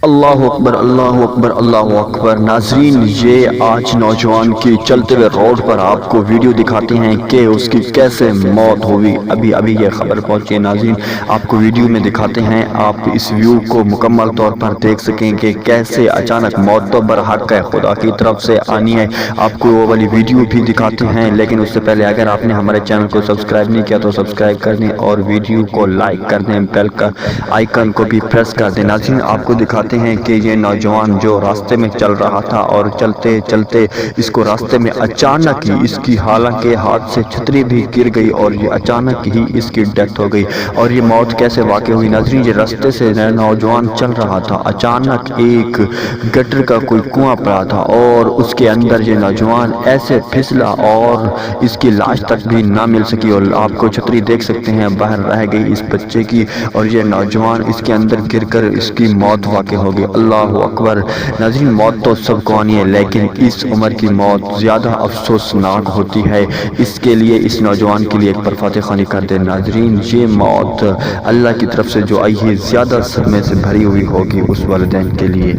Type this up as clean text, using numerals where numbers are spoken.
اللہ اکبر اللہ اکبر اللہ اکبر۔ ناظرین، یہ آج نوجوان کی چلتے ہوئے روڈ پر آپ کو ویڈیو دکھاتے ہیں کہ اس کی کیسے موت ہوئی۔ ابھی یہ خبر پہنچی ہے ناظرین، آپ کو ویڈیو میں دکھاتے ہیں، آپ اس ویو کو مکمل طور پر دیکھ سکیں کہ کیسے اچانک موت تو برحق ہے، خدا کی طرف سے آنی ہے۔ آپ کو وہ والی ویڈیو بھی دکھاتے ہیں، لیکن اس سے پہلے اگر آپ نے ہمارے چینل کو سبسکرائب نہیں کیا تو سبسکرائب کر دیں اور ویڈیو کو لائک کر دیں، بیل کا آئیکن کو بھی پریس کر دیں۔ ناظرین، آپ کو دکھاتے ہیں کہ یہ نوجوان جو راستے میں چل رہا تھا اور چلتے چلتے اس کو راستے میں اچانک ہی اس کی حالانکہ ہاتھ سے چھتری بھی گر گئی اور یہ اچانک ہی اس کی ڈیتھ ہو گئی۔ اور یہ موت کیسے واقع ہوئی ناظرین، یہ راستے سے نوجوان چل رہا تھا، اچانک ایک گٹر کا کوئی کنواں پڑا تھا اور اس کے اندر یہ نوجوان ایسے پھسلا اور اس کی لاش تک بھی نہ مل سکی، اور آپ کو چھتری دیکھ سکتے ہیں باہر رہ گئی اس بچے کی، اور یہ نوجوان اس کے اندر گر کر اس کی موت واقع ہو گئی۔ اللہ اکبر۔ ناظرین، موت تو سب کو آنی ہے، لیکن اس عمر کی موت زیادہ افسوسناک ہوتی ہے۔ اس کے لیے اس نوجوان کے لیے ایک پر فاتح خوانی کر دیں ناظرین۔ یہ موت اللہ کی طرف سے جو آئی ہے زیادہ صدمے سے بھری ہوئی ہوگی اس والدین کے لیے۔